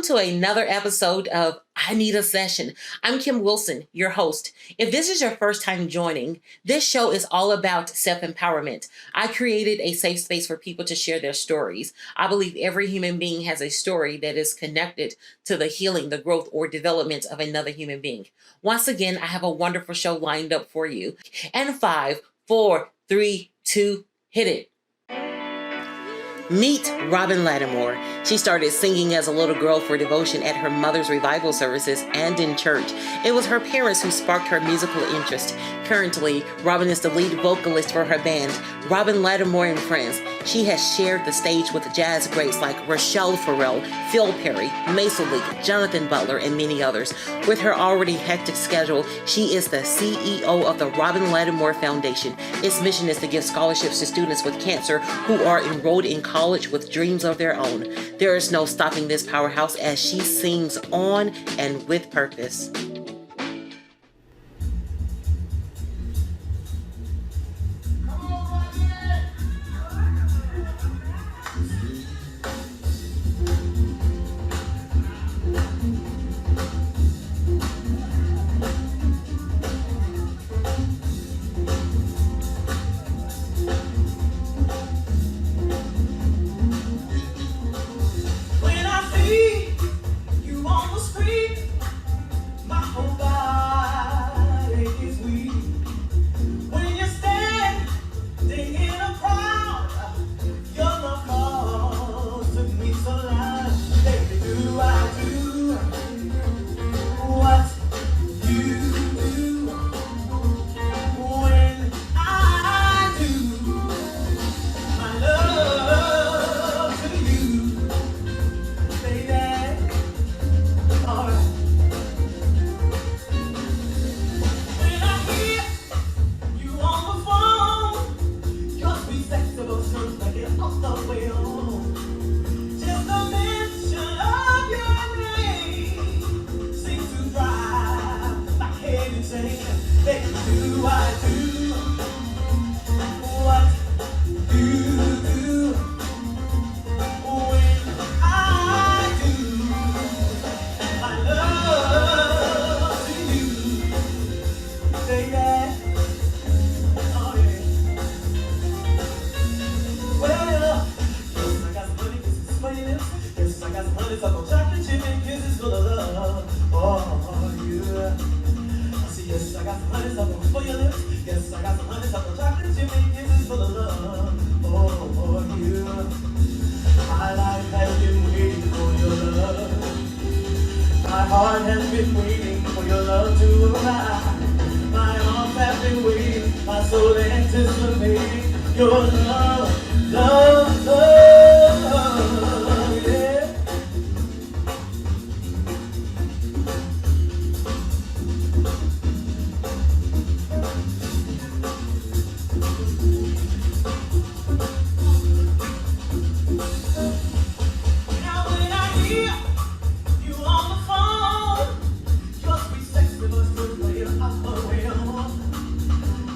welcome to another episode of I Need a Session. I'm Kim Wilson, your host. If this is your first time joining, this show is all about self-empowerment. I created a safe space for people to share their stories. I believe every human being has a story that is connected to the healing, the growth, or development of another human being. Once again, I have a wonderful show lined up for you. And 5, 4, 3, 2, hit it. Meet Robin Latimore. She started singing as a little girl for devotion at her mother's revival services and in church. It was her parents who sparked her musical interest. Currently, Robin is the lead vocalist for her band, Robin Latimore and Friends. She has shared the stage with jazz greats like Rochelle Farrell, Phil Perry, Mason Leak, Jonathan Butler, and many others. With her already hectic schedule, she is the CEO of the Robin Latimore Foundation. Its mission is to give scholarships to students with cancer who are enrolled in college with dreams of their own. There is no stopping this powerhouse as she sings on and with purpose.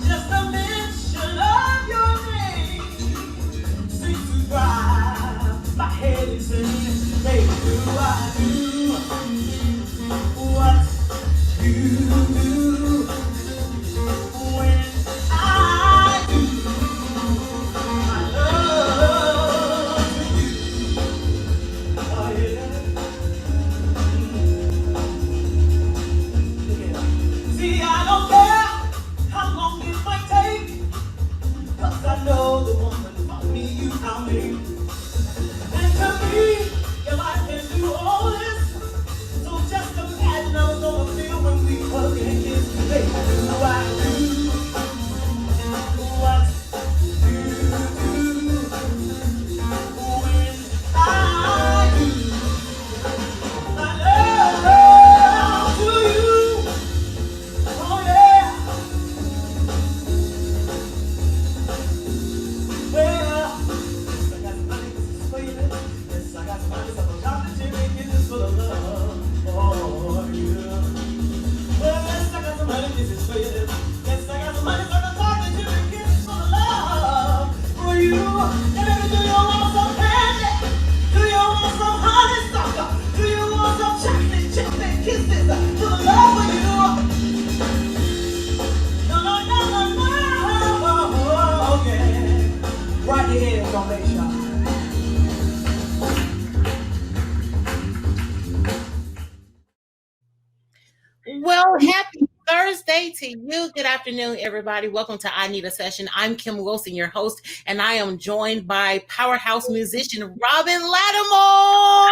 Just a mention of your name day to you. Good afternoon, everybody. Welcome to I Need a Session. I'm Kim Wilson, your host, and I am joined by powerhouse musician Robin Latimore.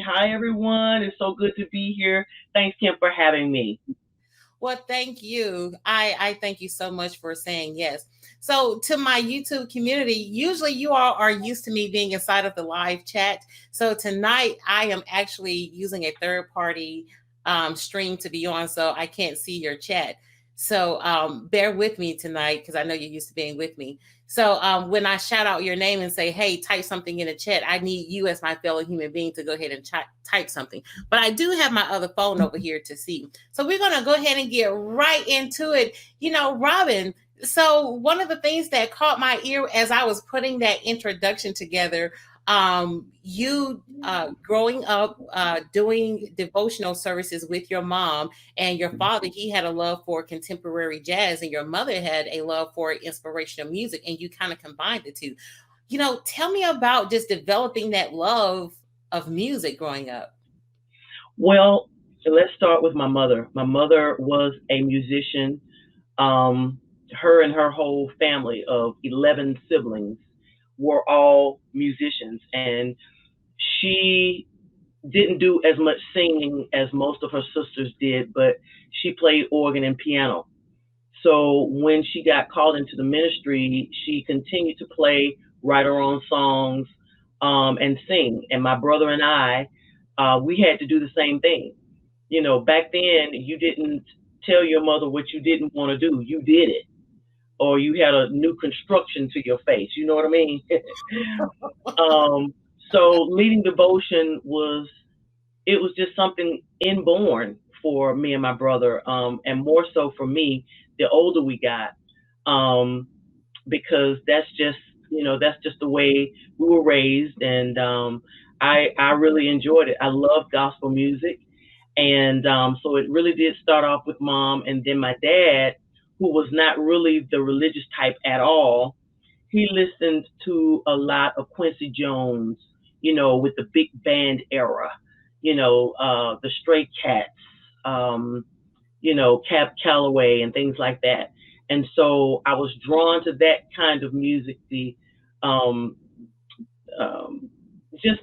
Hi everyone. It's so good to be here. Thanks, Kim, for having me. Well, thank you. I thank you so much for saying yes. So, to my YouTube community, usually you all are used to me being inside of the live chat. So, tonight I am actually using a third party stream to be on, so I can't see your chat. So, bear with me tonight because I know you're used to being with me. So, when I shout out your name and say, hey, type something in the chat, I need you as my fellow human being to go ahead and type something. But I do have my other phone over here to see. So we're going to go ahead and get right into it. Robin, so one of the things that caught my ear as I was putting that introduction together, you growing up doing devotional services with your mom, and your father, he had a love for contemporary jazz, and your mother had a love for inspirational music, and you kind of combined the two. Tell me about just developing that love of music growing up. Well, let's start with my mother. My mother was a musician. Her and her whole family of 11 siblings were all musicians, and she didn't do as much singing as most of her sisters did, but she played organ and piano. So when she got called into the ministry, she continued to play, write her own songs, and sing. And my brother and I, we had to do the same thing. Back then, you didn't tell your mother what you didn't want to do. You did it, or you had a new construction to your face. You know what I mean? um, so leading devotion was just something inborn for me and my brother, and more so for me the older we got, um, because that's just the way we were raised, and I really enjoyed it. I love gospel music, and so it really did start off with mom, and then my dad, who was not really the religious type at all. He listened to a lot of Quincy Jones, with the big band era, the Stray Cats, um, Cab Calloway and things like that. And so I was drawn to that kind of music. Um, um, just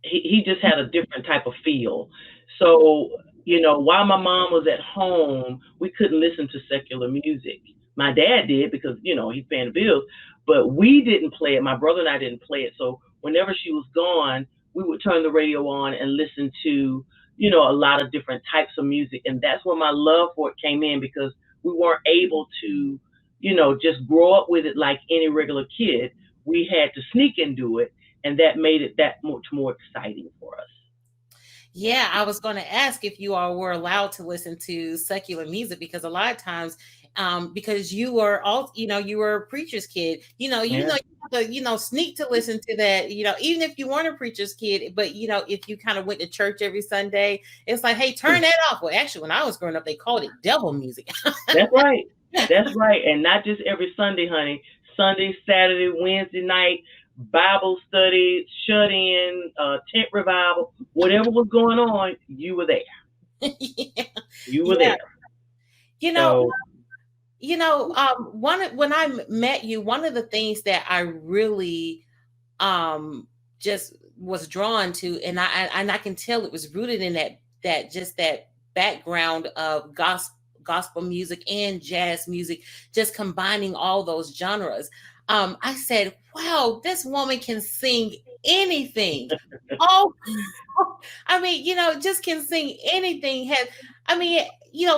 he just had a different type of feel. So while my mom was at home, we couldn't listen to secular music. My dad did because he's paying the bills, but we didn't play it. My brother and I didn't play it. So whenever she was gone, we would turn the radio on and listen to a lot of different types of music, and that's where my love for it came in because we weren't able to just grow up with it like any regular kid. We had to sneak into it, and that made it that much more exciting for us. Yeah, I was going to ask if you all were allowed to listen to secular music because a lot of times, because you were all, you were a preacher's kid, Yeah. you have to, sneak to listen to that, even if you weren't a preacher's kid, but if you kind of went to church every Sunday, it's like, hey, turn that off. Well, actually, when I was growing up, they called it devil music. That's right. That's right. And not just every Sunday, honey. Sunday, Saturday, Wednesday night, Bible study, shut in, tent revival, whatever was going on, you were there. Yeah. You were Yeah. there. You know, So, when I met you, one of the things that I really just was drawn to, and I can tell it was rooted in that background of gospel music and jazz music, just combining all those genres. I said, wow, this woman can sing anything. Oh, I mean, just can sing anything. I mean,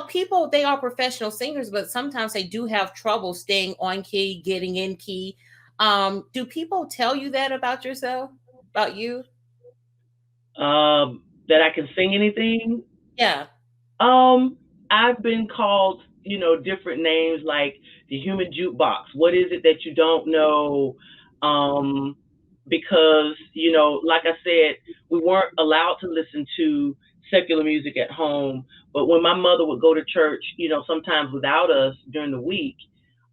people, they are professional singers, but sometimes they do have trouble staying on key, getting in key. Do people tell you that about yourself, about you? that I can sing anything. Yeah. Um, I've been called, different names like the human jukebox. What is it that you don't know? Um, because, like I said, we weren't allowed to listen to secular music at home. But when my mother would go to church, sometimes without us during the week,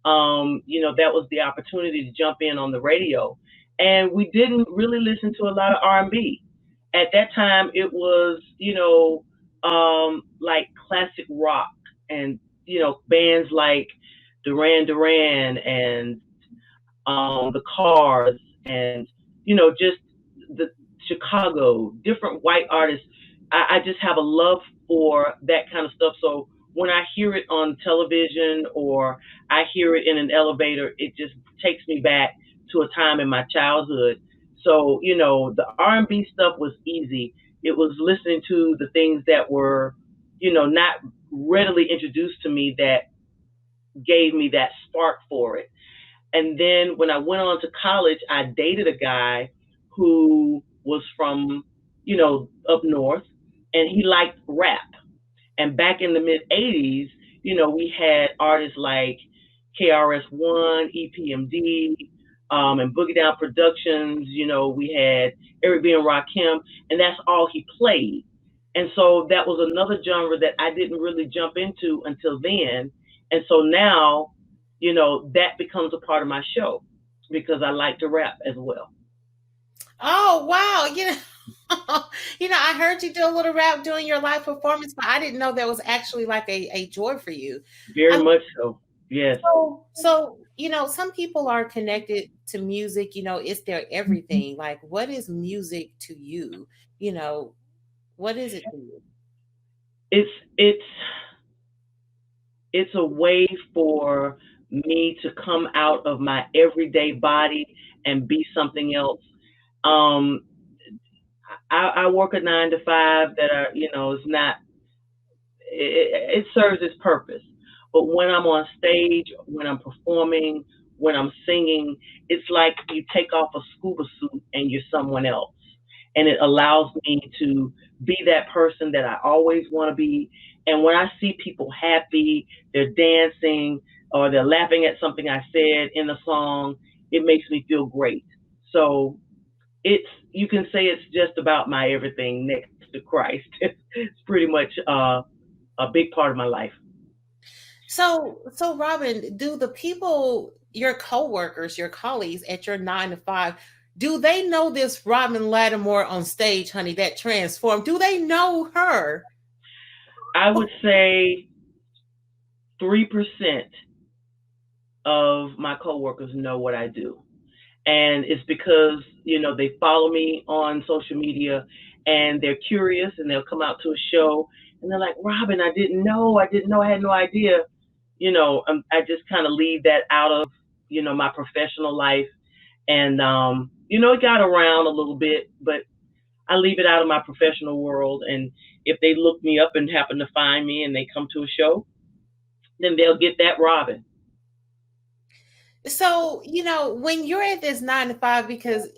that was the opportunity to jump in on the radio. And we didn't really listen to a lot of R&B. At that time, it was, like classic rock and, bands like Duran Duran and the Cars, and just the Chicago, different white artists. I just have a love for that kind of stuff. So when I hear it on television or I hear it in an elevator, it just takes me back to a time in my childhood. So the R&B stuff was easy. It was listening to the things that were not readily introduced to me that gave me that spark for it. And then when I went on to college, I dated a guy who was from, up north, and he liked rap. And back in the mid 80s, we had artists like KRS-One, EPMD, and Boogie Down Productions. We had Eric B. and Rakim, and that's all he played. And so that was another genre that I didn't really jump into until then. And so now, that becomes a part of my show because I like to rap as well. Oh wow, I heard you do a little rap during your live performance, but I didn't know that was actually like a joy for you. Very I much so. Yes. so some people are connected to music, it's their everything. Like, what is music to you? You know, what is it to you? It's it's it's a way for me to come out of my everyday body and be something else. Um, I work a 9 to 5 that are, is not, it serves its purpose. But when I'm on stage, when I'm performing, when I'm singing, it's like you take off a scuba suit and you're someone else. And it allows me to be that person that I always want to be. And when I see people happy, they're dancing, or they're laughing at something I said in the song, it makes me feel great. So you can say it's just about my everything next to Christ. It's pretty much a big part of my life. So Robin, do the people, your coworkers, your colleagues at your 9 to 5, do they know this Robin Latimore on stage, honey, that transformed? Do they know her? I would say 3% of my coworkers know what I do. And it's because, they follow me on social media and they're curious and they'll come out to a show and they're like, Robin, I didn't know, I had no idea. I just kind of leave that out of, my professional life. And, it got around a little bit, but I leave it out of my professional world. And if they look me up and happen to find me and they come to a show, then they'll get that Robin. So, when you're at this 9 to 5, because,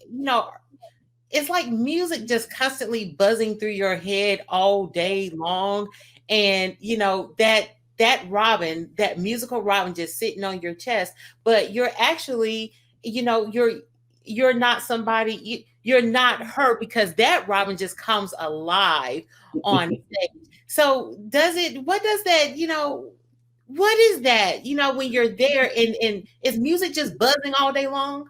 it's like music just constantly buzzing through your head all day long. And, that Robin, that musical Robin just sitting on your chest, but you're actually, you're not somebody, you're not her, because that Robin just comes alive on stage. So what does that, what is that, when you're there, and is music just buzzing all day long?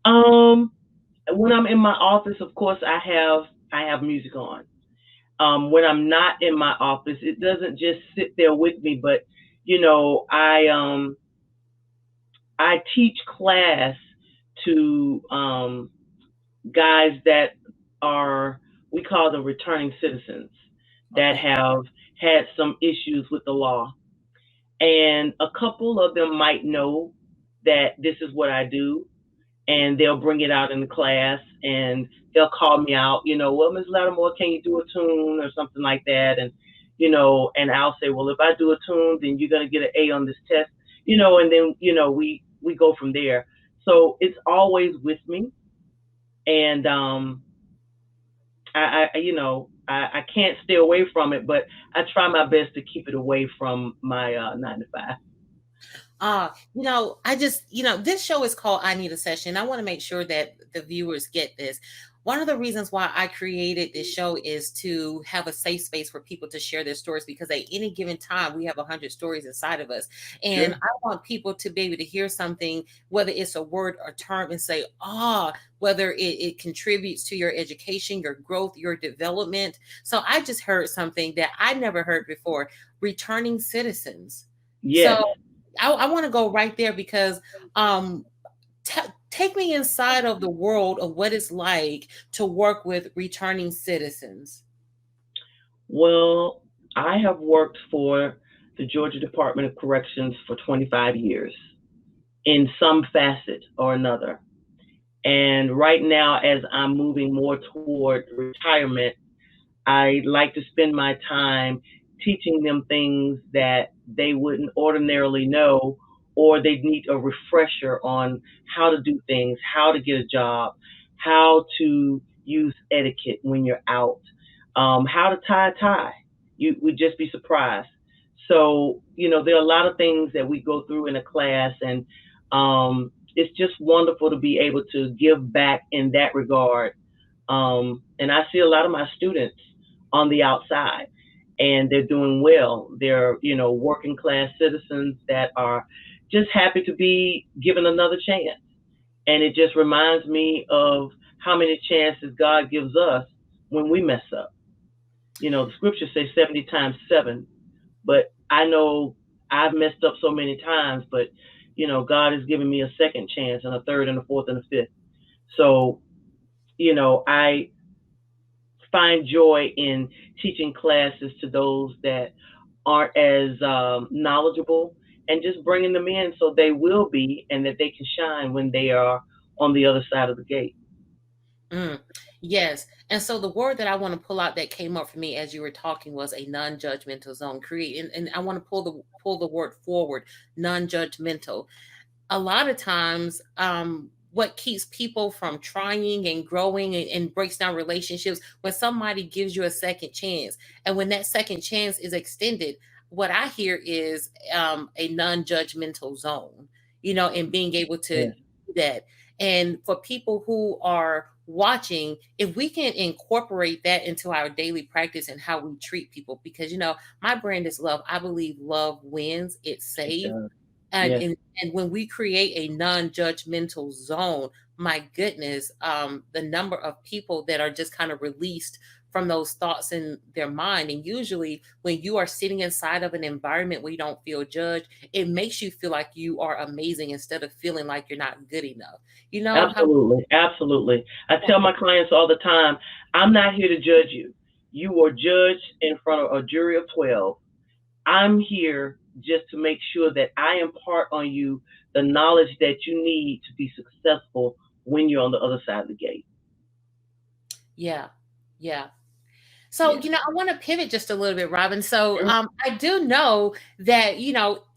When I'm in my office, of course, I have music on. When I'm not in my office, it doesn't just sit there with me, but I teach class to guys that are, we call them returning citizens, that have had some issues with the law. And a couple of them might know that this is what I do, and they'll bring it out in the class and they'll call me out, well, Ms. Latimore, can you do a tune or something like that? And, and I'll say, well, if I do a tune, then you're going to get an A on this test, and then, we go from there. So it's always with me. And, I can't stay away from it, but I try my best to keep it away from my 9 to 5. I just, this show is called I Need a Session. I want to make sure that the viewers get this. One of the reasons why I created this show is to have a safe space for people to share their stories, because at any given time we have 100 stories inside of us. And Sure. I want people to be able to hear something, whether it's a word or term, and say, ah, whether it contributes to your education, your growth, your development. So I just heard something that I never heard before: returning citizens. Yes. So I want to go right there because um, take me inside of the world of what it's like to work with returning citizens. Well, I have worked for the Georgia Department of Corrections for 25 years in some facet or another. And right now, as I'm moving more toward retirement, I like to spend my time teaching them things that they wouldn't ordinarily know, or they need a refresher on how to do things, how to get a job, how to use etiquette when you're out, how to tie a tie. You would just be surprised. So, there are a lot of things that we go through in a class, and it's just wonderful to be able to give back in that regard. And I see a lot of my students on the outside, and they're doing well. They're, working class citizens that are just happy to be given another chance. And it just reminds me of how many chances God gives us when we mess up. The scriptures say 70 times seven, but I know I've messed up so many times, but, God has given me a second chance and a third and a fourth and a fifth. So, I find joy in teaching classes to those that aren't as knowledgeable, and just bringing them in so they will be, and that they can shine when they are on the other side of the gate. Mm, yes. And so the word that I want to pull out that came up for me as you were talking was a non-judgmental zone. Create, and I want to pull the word forward, non-judgmental. A lot of times, what keeps people from trying and growing and breaks down relationships, when somebody gives you a second chance, and when that second chance is extended, what I hear is a non-judgmental zone, and being able to Yes, do that. And for people who are watching, if we can incorporate that into our daily practice and how we treat people, because my brand is love. I believe love wins, it it saves. does. and Yes, and, and when we create a non-judgmental zone, my goodness, the number of people that are just kind of released from those thoughts in their mind. And usually when you are sitting inside of an environment where you don't feel judged, it makes you feel like you are amazing instead of feeling like you're not good enough. You know how absolutely, absolutely. I tell my clients all the time, I'm not here to judge you. You were judged in front of a jury of 12. I'm here just to make sure that I impart on you the knowledge that you need to be successful when you're on the other side of the gate. yeah, yeah. So, Yeah. I want to pivot just a little bit, Robin. So, Sure. I do know that,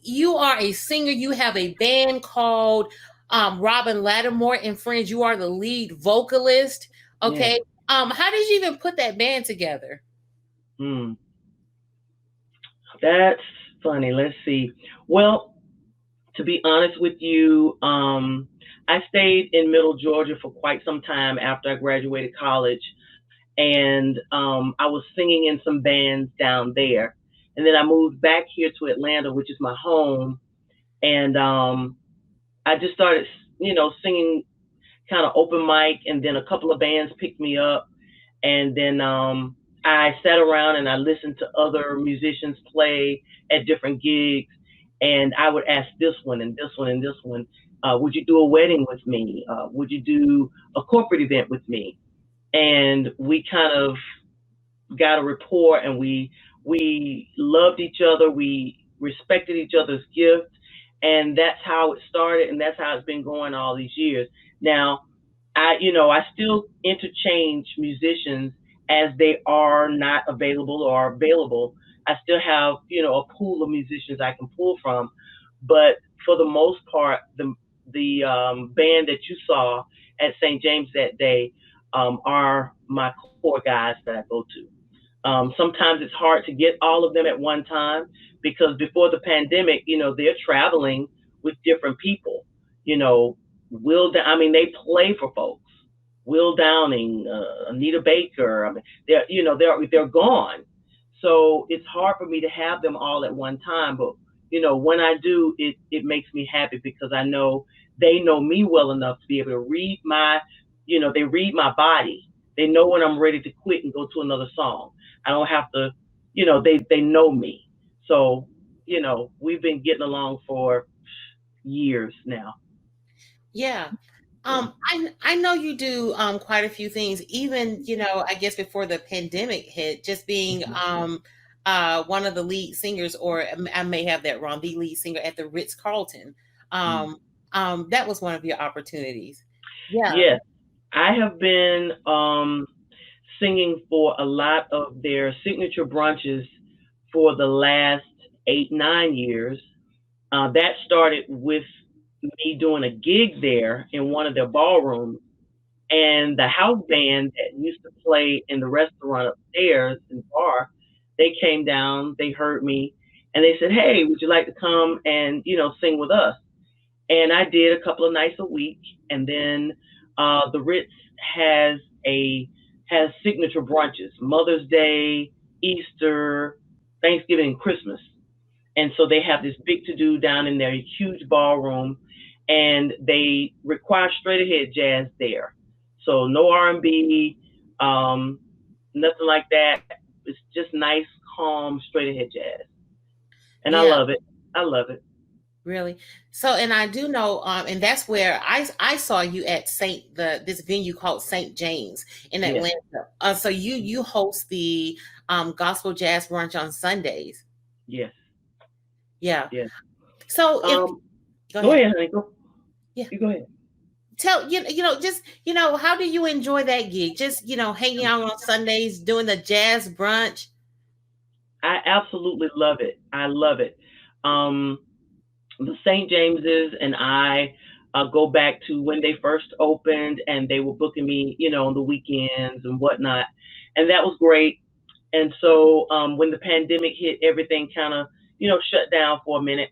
you are a singer. You have a band called Robin Latimore and Friends. You are the lead vocalist. Yes. Okay. How did you even put that band together? Hmm. That's funny. Let's see. Well, to be honest with you, I stayed in Middle Georgia for quite some time after I graduated college, and I was singing in some bands down there. And then I moved back here to Atlanta, which is my home, and I just started, singing kind of open mic, and then a couple of bands picked me up, and then I sat around and I listened to other musicians play at different gigs, and I would ask this one and this one and this one, would you do a wedding with me? Would you do a corporate event with me? And we kind of got a rapport, and we loved each other. We respected each other's gifts, and that's how it started, and that's how it's been going all these years. Now, I still interchange musicians as they are not available or available. I still have, a pool of musicians I can pull from, but for the most part, the band that you saw at St. James that day are my core guys that I go to. Sometimes it's hard to get all of them at one time, because before the pandemic, they're traveling with different people. You know, I mean, they play for folks. Will Downing, Anita Baker. I mean, they're gone. So it's hard for me to have them all at one time. But when I do, it makes me happy because I know they know me well enough to be able to read they read my body. They know when I'm ready to quit and go to another song. I don't have to, they know me. So we've been getting along for years now. Yeah. Yeah. I know you do quite a few things, even, I guess before the pandemic hit, just being Mhm. one of the lead singers, or I may have that wrong, the lead singer at the Ritz Carlton. Mm. Um, that was one of your opportunities. Yeah. Yes, I have been singing for a lot of their signature brunches for the last 8, 9 years. That started with me doing a gig there in one of their ballrooms, and the house band that used to play in the restaurant upstairs in the bar, they came down, they heard me, and they said, "Hey, would you like to come and sing with us?" And I did a couple of nights a week, and then the Ritz has a has signature brunches: Mother's Day, Easter, Thanksgiving, and Christmas. And so they have this big to do down in their huge ballroom, and they require straight ahead jazz there. So no R&B, um, nothing like that. It's just nice, calm, straight ahead jazz, and I Yeah. love it. I love it. Really. So, and I do know, and that's where I saw you at this venue called St. James in Yes, Atlanta. So you host the gospel jazz brunch on Sundays. yes, Yeah. yes. So if Um, go Go ahead. ahead, honey. Go. Yeah. You go ahead. Tell just how do you enjoy that gig? Just hanging out on Sundays doing the jazz brunch. I absolutely love it. I love it. Um, the St. James's and I go back to when they first opened, and they were booking me, on the weekends and whatnot, and that was great. And so when the pandemic hit, everything kind of, shut down for a minute.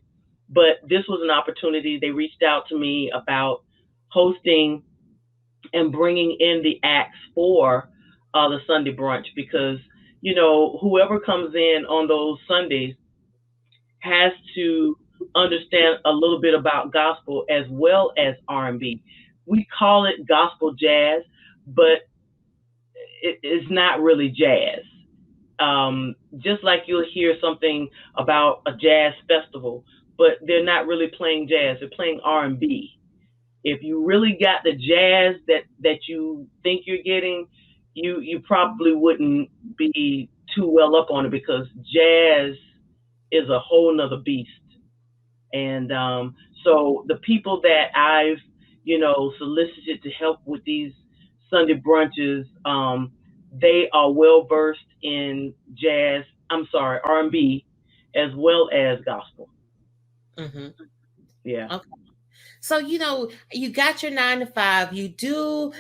But this was an opportunity. They reached out to me about hosting and bringing in the acts for the Sunday brunch because whoever comes in on those Sundays has to understand a little bit about gospel as well as R&B. We call it gospel jazz, but it's not really jazz. Just like you'll hear something about a jazz festival, but they're not really playing jazz; they're playing R&B. If you really got the jazz that you think you're getting, you probably wouldn't be too well up on it because jazz is a whole nother beast. And so the people that I've solicited to help with these Sunday brunches, they are well versed in jazz. I'm sorry, R&B, as well as gospel. Hmm. Yeah. So, you got your 9 to 5, you do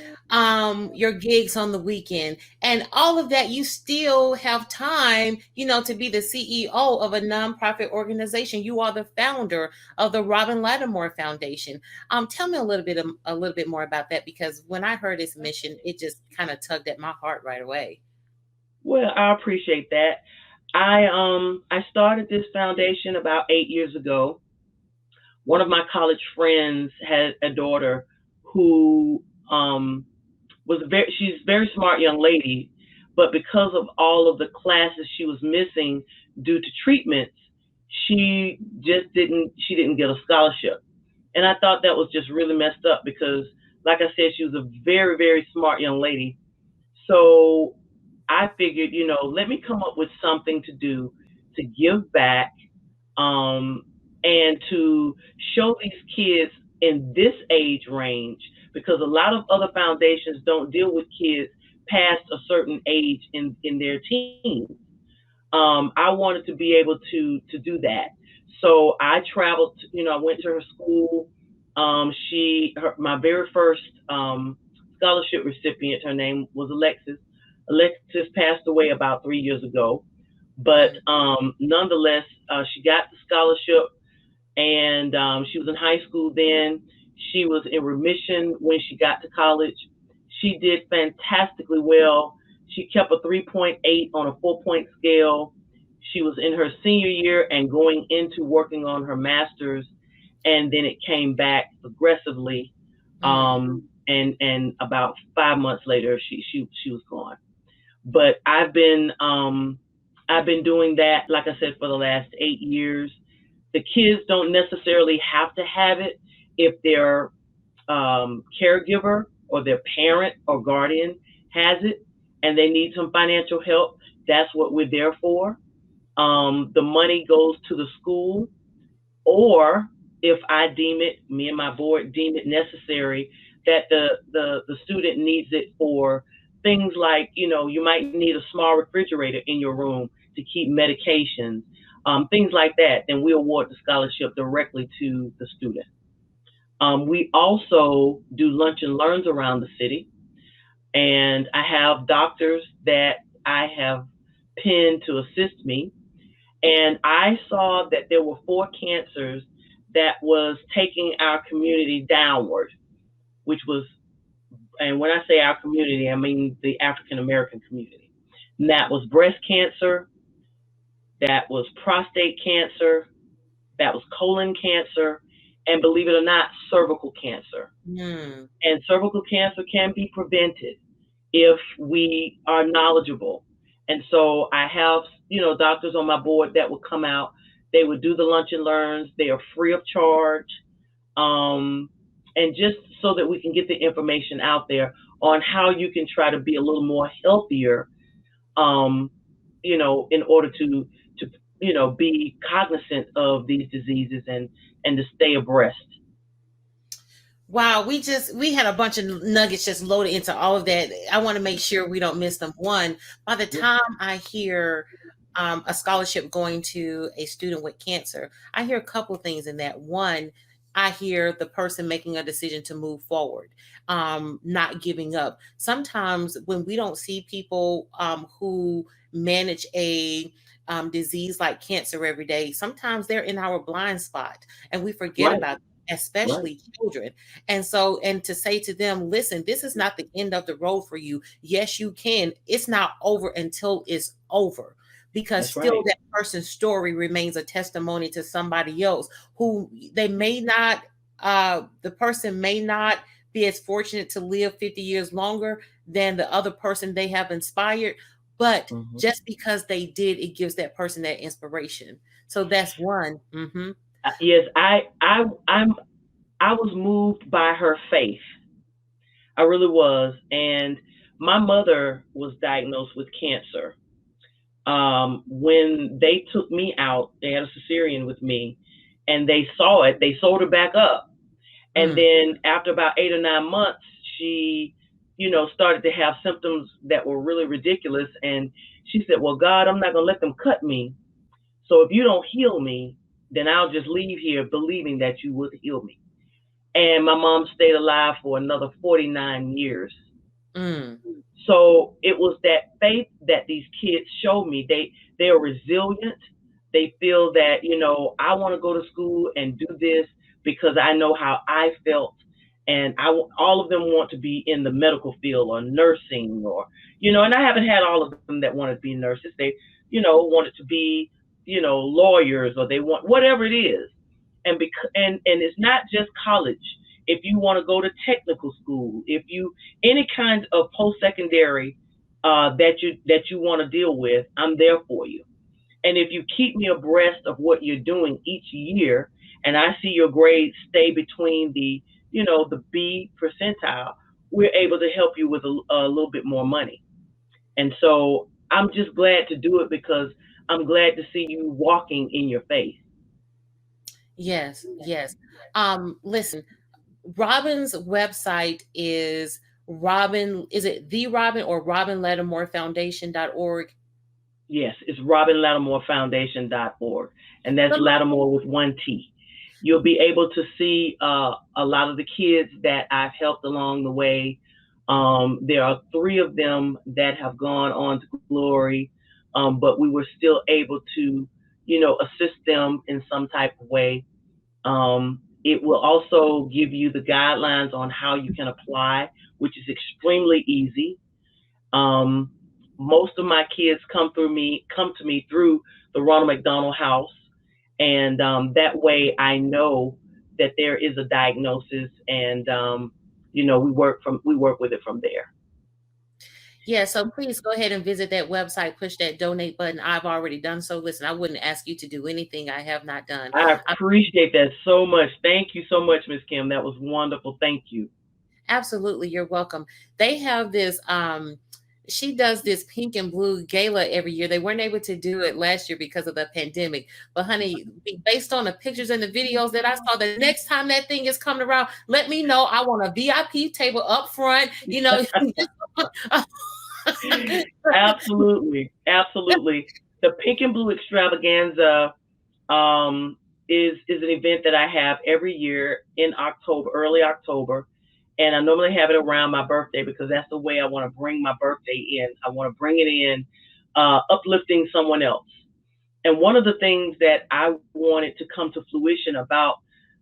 your gigs on the weekend, and all of that, you still have time, to be the CEO of a nonprofit organization. You are the founder of the Robin Latimore Foundation. Tell me a little bit more about that, because when I heard its mission, it just kind of tugged at my heart right away. Well, I appreciate that. I started this foundation about 8 years ago. One of my college friends had a daughter who she's a very smart young lady, but because of all of the classes she was missing due to treatments, she didn't get a scholarship. And I thought that was just really messed up because, like I said, she was a very, very smart young lady. So I figured, let me come up with something to do to give back, um, and to show these kids in this age range, because a lot of other foundations don't deal with kids past a certain age in their teens. I wanted to be able to do that. So I traveled. I went to her school. My very first scholarship recipient. Her name was Alexis. Alexis passed away about 3 years ago, but Mhm. nonetheless, she got the scholarship, and she was in high school then. She was in remission when she got to college. She did fantastically well. She kept a 3.8 on a 4-point scale. She was in her senior year and going into working on her master's, and then it came back aggressively. Mm. And about 5 months later, she was gone. But I've been doing that, like I said, for the last 8 years. The kids don't necessarily have to have it if their caregiver or their parent or guardian has it and they need some financial help. That's what we're there for. The money goes to the school, or if I deem it, me and my board deem it necessary that the student needs it for things like, you might need a small refrigerator in your room to keep medications, things like that, then we award the scholarship directly to the student. We also do lunch and learns around the city, and I have doctors that I have pinned to assist me. And I saw that there were four cancers that was taking our community downward, which was, and when I say our community, I mean the African American community. And that was breast cancer, that was prostate cancer, that was colon cancer, and believe it or not, cervical cancer. Mm. And cervical cancer can be prevented if we are knowledgeable. And so I have, doctors on my board that would come out. They would do the lunch and learns. They are free of charge. And just so that we can get the information out there on how you can try to be a little more healthier, in order to be cognizant of these diseases and to stay abreast. Wow, we had a bunch of nuggets just loaded into all of that. I want to make sure we don't miss them. One, by the time I hear a scholarship going to a student with cancer, I hear a couple of things in that. One, I hear the person making a decision to move forward, not giving up. Sometimes when we don't see people who manage a disease like cancer every day, sometimes they're in our blind spot and we forget Right, about them, right. especially children. And so, and to say to them, listen, this is not the end of the road for you. Yes, you can. It's not over until it's over, because That's still right. that person's story remains a testimony to somebody else who they may not, the person may not be as fortunate to live 50 years longer than the other person they have inspired. But Hmm. just because they did, it gives that person that inspiration. So that's one. Hmm. Yes, I was moved by her faith. I really was. And my mother was diagnosed with cancer. When they took me out, they had a cesarean with me, and they saw it. They sewed her back up, and Mm. then after about 8 or 9 months, she, started to have symptoms that were really ridiculous. And she said, "Well, God, I'm not gonna let them cut me. So if you don't heal me, then I'll just leave here believing that you would heal me." And my mom stayed alive for another 49 years. Mm. So it was that faith that these kids showed me. They are resilient. They feel that, I want to go to school and do this because I know how I felt. And all of them want to be in the medical field or nursing, or, and I haven't had all of them that wanted to be nurses. They, wanted to be, lawyers, or they want whatever it is. And it's not just college. If you want to go to technical school, if you any kind of post secondary that you want to deal with, I'm there for you. And if you keep me abreast of what you're doing each year, and I see your grades stay between the B percentile, we're able to help you with a little bit more money. And so I'm just glad to do it because I'm glad to see you walking in your faith. Yes, yes. Listen, Robin's website is Robin, is it the Robin or Robin Latimore Foundation.org? Yes, it's robinlatimorefoundation.org, and that's Some, Latimore with one T. You'll be able to see a lot of the kids that I've helped along the way. There are three of them that have gone on to glory, but we were still able to, assist them in some type of way. It will also give you the guidelines on how you can apply, which is extremely easy. Um, Most of my kids come to me through the Ronald McDonald House, and that way I know that there is a diagnosis, and we work with it from there. Yeah, so please go ahead and visit that website, push that donate button. I've already done so. Listen, I wouldn't ask you to do anything I have not done. I appreciate that so much. Thank you so much, Miss Kim. That was wonderful. Thank you. Absolutely, you're welcome. They have this she does this pink and blue gala every year. They weren't able to do it last year because of the pandemic. But honey, based on the pictures and the videos that I saw, the next time that thing is coming around, let me know. I want a VIP table up front, you know. Absolutely, absolutely. The Pink and Blue Extravaganza is an event that I have every year in October, early October, and I normally have it around my birthday because that's the way I want to bring my birthday in. I want to bring it in, uplifting someone else. And one of the things that I wanted to come to fruition about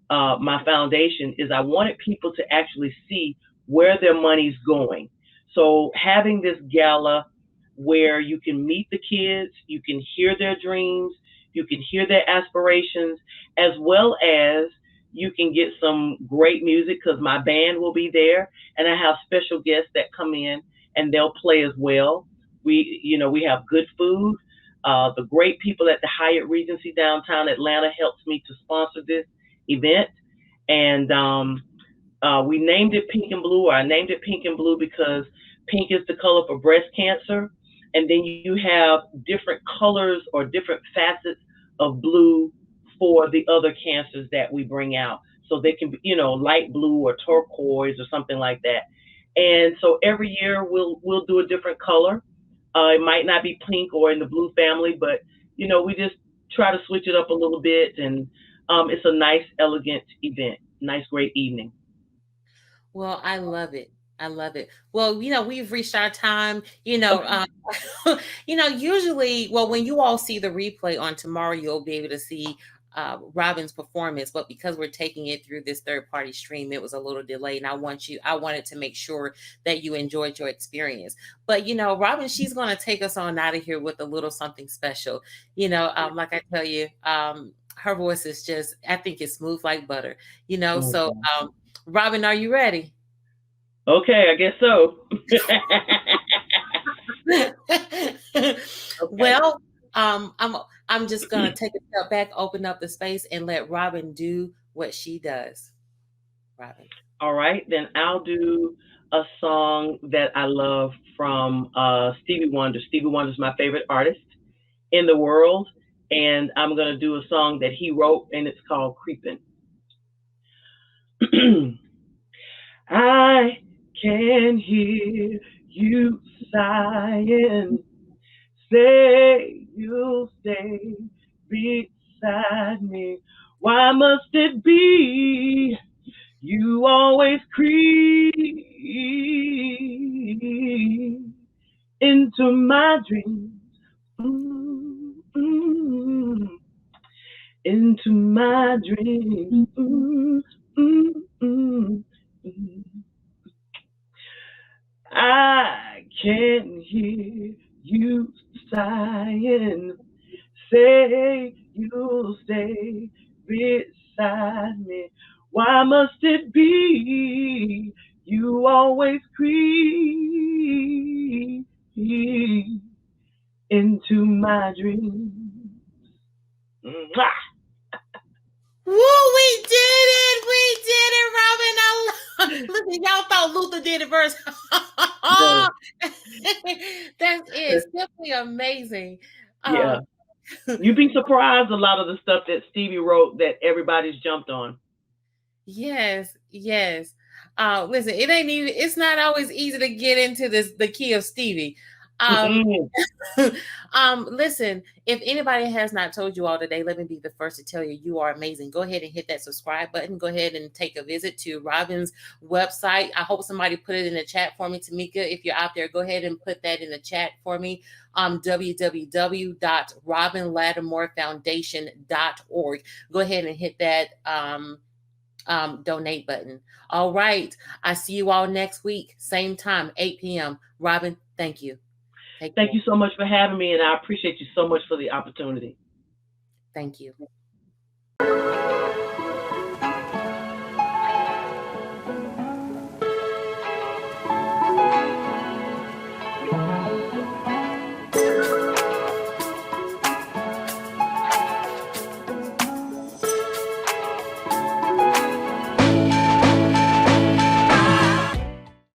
my foundation is I wanted people to actually see where their money's going. So having this gala where you can meet the kids, you can hear their dreams, you can hear their aspirations, as well as you can get some great music because my band will be there, and I have special guests that come in and they'll play as well. We have good food. The great people at the Hyatt Regency downtown Atlanta helps me to sponsor this event, and we named it Pink and Blue. Or I named it Pink and Blue because pink is the color for breast cancer, and then you have different colors or different facets of blue for the other cancers that we bring out. So they can be, light blue or turquoise or something like that. And so every year we'll do a different color. It might not be pink or in the blue family, but we just try to switch it up a little bit, and it's a nice, elegant event, nice, great evening. Well, I love it. I love it. Well, we've reached our time. Okay. Usually, well, when you all see the replay on tomorrow, you'll be able to see Robin's performance. But because we're taking it through this third-party stream, it was a little delayed, and I wanted to make sure that you enjoyed your experience. But Robin, she's going to take us on out of here with a little something special. Like I tell you, her voice is just, I think it's smooth like butter. So. Okay. Robin, are you ready? Okay, I guess so. Okay. Well, I'm just gonna take a step back, open up the space, and let Robin do what she does. Robin. All right, then I'll do a song that I love from Stevie Wonder. Stevie Wonder is my favorite artist in the world, and I'm gonna do a song that he wrote, and it's called "Creepin'." I can hear you sighing, say you'll stay beside me. Why must it be you always creep into my dreams? Mm-mm. Into my dreams. Mm-mm. I can hear you sighing, say you'll stay beside me. Why must it be you always creep into my dreams? Mwah! Woo, we did it! We did it, Robin. Listen, y'all thought Luther did it first. No. That is simply amazing. Yeah. You'd be surprised a lot of the stuff that Stevie wrote that everybody's jumped on. Yes. Listen, it's not always easy to get into the key of Stevie. Listen, if anybody has not told you all today, let me be the first to tell you, you are amazing. Go ahead and hit that subscribe button. Go ahead and take a visit to Robin's website. I hope somebody put it in the chat for me. Tamika, if you're out there, go ahead and put that in the chat for me. www.robinlatimorefoundation.org. Go ahead and hit that donate button. All right. I see you all next week, same time, 8 p.m. Robin, thank you. Take Thank care. you so much for having me, and I appreciate you so much for the opportunity. Thank you.